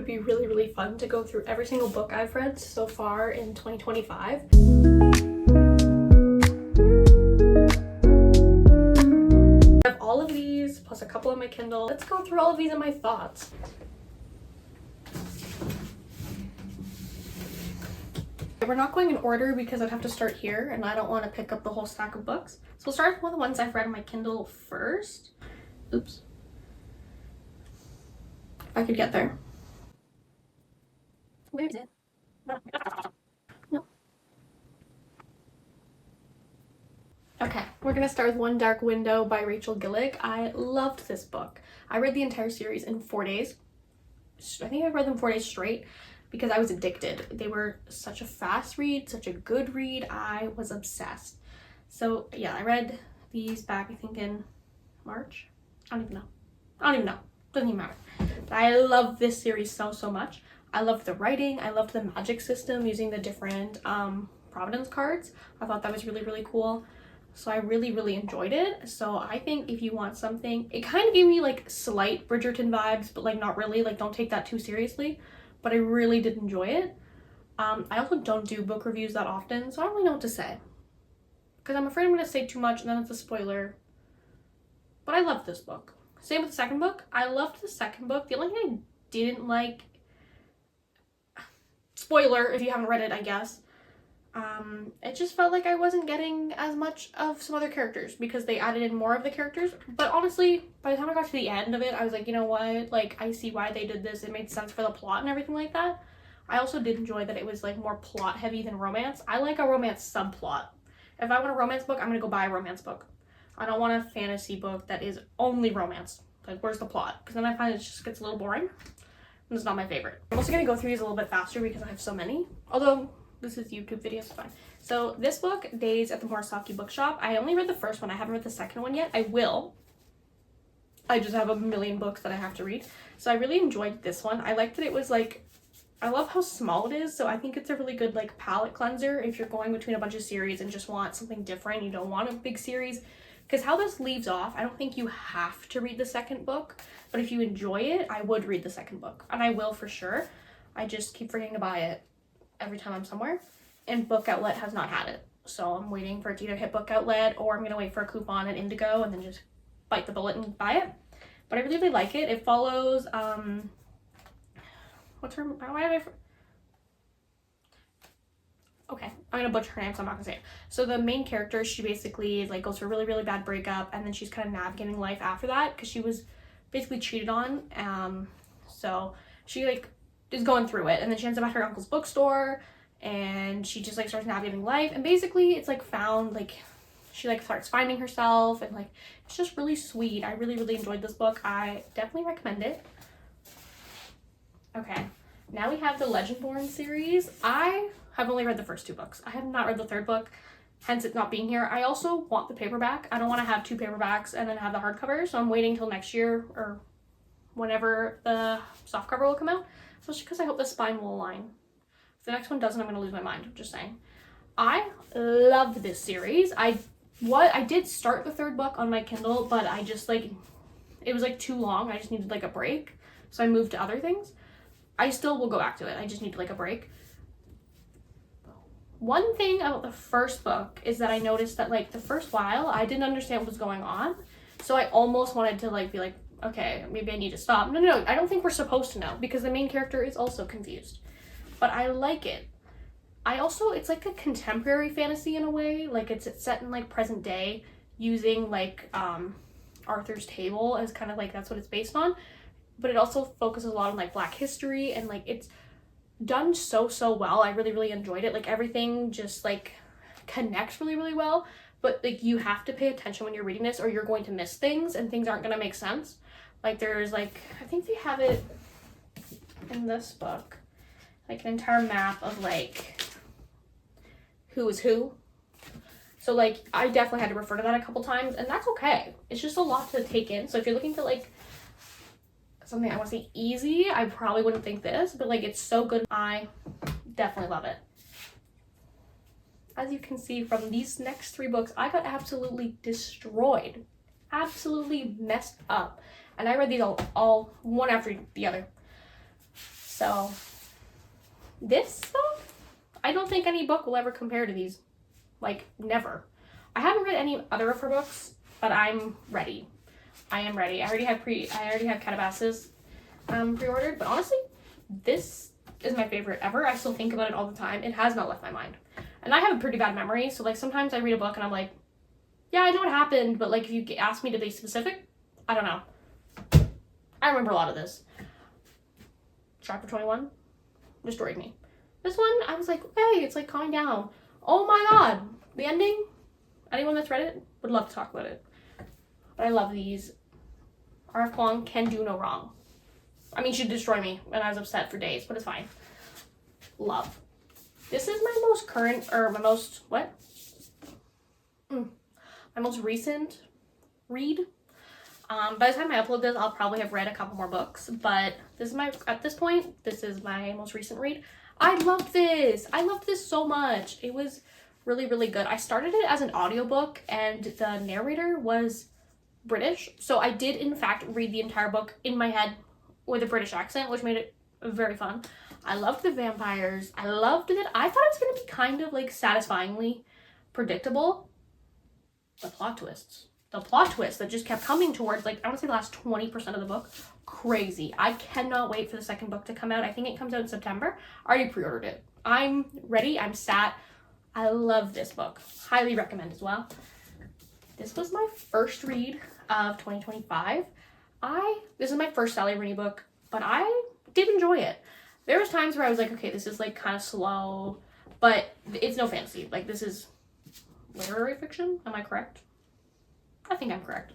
be really, really fun to go through every single book I've read so far in 2025. I have all of these, plus a couple on my Kindle. Let's go through all of these and my thoughts. We're not going in order because I'd have to start here and I don't want to pick up the whole stack of books. So we'll start with the ones I've read on my Kindle first. Oops. If I could get there. Where is it? No. Okay, we're gonna start with One Dark Window by Rachel Gillig. I loved this book. I read the entire series in 4 days. I think I read them 4 days straight because I was addicted. They were such a fast read, such a good read. I was obsessed. So yeah, I read these back, I think in March. I don't even know. Doesn't even matter. But I love this series so much. I loved the writing. I loved the magic system using the different Providence cards. I thought that was really, really cool. So I really, really enjoyed it. So I think if you want something, it kind of gave me like slight Bridgerton vibes, but like not really. Like don't take that too seriously. But I really did enjoy it. I also don't do book reviews that often, so I don't really know what to say. Because I'm afraid I'm going to say too much and then it's a spoiler. But I loved this book. Same with the second book. I loved the second book. The only thing I didn't like, spoiler if you haven't read it, I guess, it just felt like I wasn't getting as much of some other characters because they added in more of the characters. But honestly, by the time I got to the end of it, I was like, you know what, like I see why they did this. It made sense for the plot and everything like that. I also did enjoy that it was like more plot heavy than romance. I like a romance subplot. If I want a romance book, I'm gonna go buy a romance book. I don't want a fantasy book that is only romance. Like, where's the plot? Because then I find it just gets a little boring. And it's not my favorite. I'm also gonna go through these a little bit faster because I have so many. Although this is YouTube videos, so fine. So this book, Days at the Morisaki Bookshop. I only read the first one. I haven't read the second one yet. I will. I just have a million books that I have to read. So I really enjoyed this one. I liked that it was like, I love how small it is. So I think it's a really good like palette cleanser if you're going between a bunch of series and just want something different. You don't want a big series. Because how this leaves off, I don't think you have to read the second book. But if you enjoy it, I would read the second book. And I will for sure. I just keep forgetting to buy it every time I'm somewhere. And Book Outlet has not had it. So I'm waiting for it to either hit Book Outlet or I'm going to wait for a coupon at Indigo and then just bite the bullet and buy it. But I really, really like it. It follows, what's her, why have okay, I'm gonna butcher her name, so I'm not gonna say it. So the main character, she basically like goes through a really, really bad breakup and then she's kind of navigating life after that because she was basically cheated on. So she like is going through it and then she ends up at her uncle's bookstore and she just like starts navigating life and basically it's like found like she like starts finding herself and like it's just really sweet. I really, really enjoyed this book. I definitely recommend it. Okay, now we have the Legendborn series. I have only read the first 2 books. I have not read the third book, hence it not being here. I also want the paperback. I don't want to have 2 paperbacks and then have the hardcover, so I'm waiting till next year or whenever the softcover will come out, especially because I hope the spine will align. If the next one doesn't, I'm going to lose my mind. I'm just saying. I loved this series. I did start the third book on my Kindle, but I just like, it was like too long. I just needed like a break, so I moved to other things. I still will go back to it. I just need like a break. One thing about the first book is that I noticed that like the first while I didn't understand what was going on. So I almost wanted to like be like, okay, maybe I need to stop. No, I don't think we're supposed to know because the main character is also confused. But I like it. It's like a contemporary fantasy in a way. Like it's set in like present day using like Arthur's Table as kind of like that's what it's based on. But it also focuses a lot on like Black history and like it's done so well. I really, really enjoyed it. Like everything just like connects really, really well. But like you have to pay attention when you're reading this or you're going to miss things and things aren't going to make sense. Like there's like, I think they have it in this book, like an entire map of like who is who. So like I definitely had to refer to that a couple times and that's okay. It's just a lot to take in. So if you're looking for like something I want to say easy, I probably wouldn't think this, but like it's so good. I definitely love it. As you can see from these next 3 books, I got absolutely destroyed, absolutely messed up, and I read these all one after the other. So this though, I don't think any book will ever compare to these. Like, never. I haven't read any other of her books, but I'm ready. I am ready. I already have Calabasas pre-ordered, but honestly, this is my favorite ever. I still think about it all the time. It has not left my mind. And I have a pretty bad memory, so like sometimes I read a book and I'm like, yeah, I know what happened, but like if you ask me to be specific, I don't know. I remember a lot of this. Chapter 21 destroyed me. This one, I was like, okay, it's like calming down. Oh my god, the ending, anyone that's read it would love to talk about it. But I love these. R.F. Kuang can do no wrong. I mean, she'd destroy me, and I was upset for days, but it's fine. Love. This is my most current, or my most, what? My most recent read. By the time I upload this, I'll probably have read a couple more books, but this is at this point, this is my most recent read. I loved this. I loved this so much. It was really, really good. I started it as an audiobook, and the narrator was British, so I did in fact read the entire book in my head with a British accent, which made it very fun. I loved the vampires. I loved that. I thought it was going to be kind of like satisfyingly predictable. The plot twists that just kept coming towards, like, I want to say the last 20% of the book. Crazy. I cannot wait for the second book to come out. I think it comes out in September. I already pre-ordered it. I'm ready. I'm sat. I love this book. Highly recommend as well. This was my first read of 2025. This is my first Salley Rooney book, but I did enjoy it. There was times where I was like, okay, this is like kind of slow, but it's no fantasy. Like, this is literary fiction. Am I correct? I think I'm correct.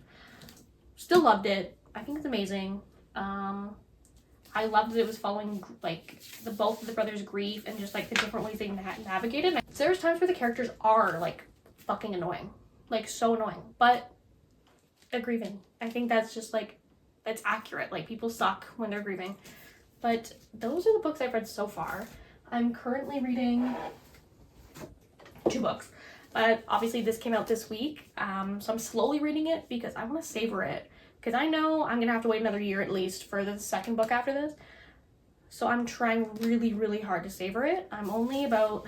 Still loved it. I think it's amazing. I loved that it was following like both of the brothers' grief and just like the different ways they navigated. So there's times where the characters are like fucking annoying, like so annoying, but they're grieving. I think that's just like, that's accurate. Like, people suck when they're grieving. But those are the books I've read so far. I'm currently reading 2 books. But obviously this came out this week, so I'm slowly reading it because I want to savor it. Because I know I'm going to have to wait another year at least for the second book after this. So I'm trying really, really hard to savor it. I'm only about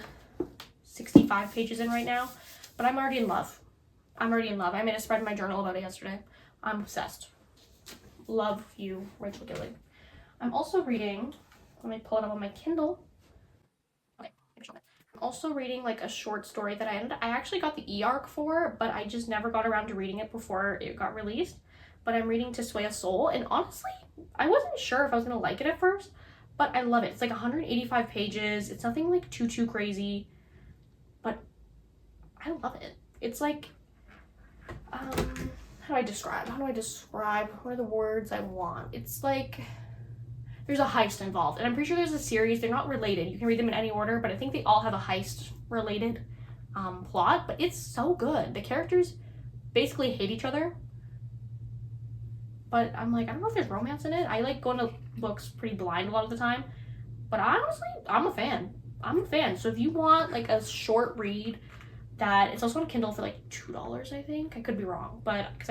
65 pages in right now, but I'm already in love. I made a spread in my journal about it yesterday. I'm obsessed. Love you, Rachel Gillig. I'm also reading, let me pull it up on my Kindle. Okay, I'm also reading like a short story that I actually got the e-arc for, but I just never got around to reading it before it got released. But I'm reading To Sway a Soul, and honestly, I wasn't sure if I was gonna like it at first, but I love it. It's like 185 pages. It's nothing like too crazy, but I love it. It's like, how do I describe? What are the words I want? It's like, there's a heist involved, and I'm pretty sure there's a series. They're not related. You can read them in any order, but I think they all have a heist-related plot, but it's so good. The characters basically hate each other, but I'm like, I don't know if there's romance in it. I like going to books pretty blind a lot of the time, but honestly, I'm a fan. So if you want like a short read that, it's also on Kindle for like $2, I think. I could be wrong, but because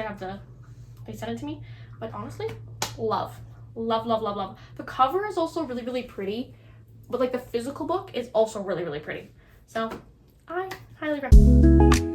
they sent it to me. But honestly, love. The cover is also really, really pretty, but like the physical book is also really, really pretty. So I highly recommend.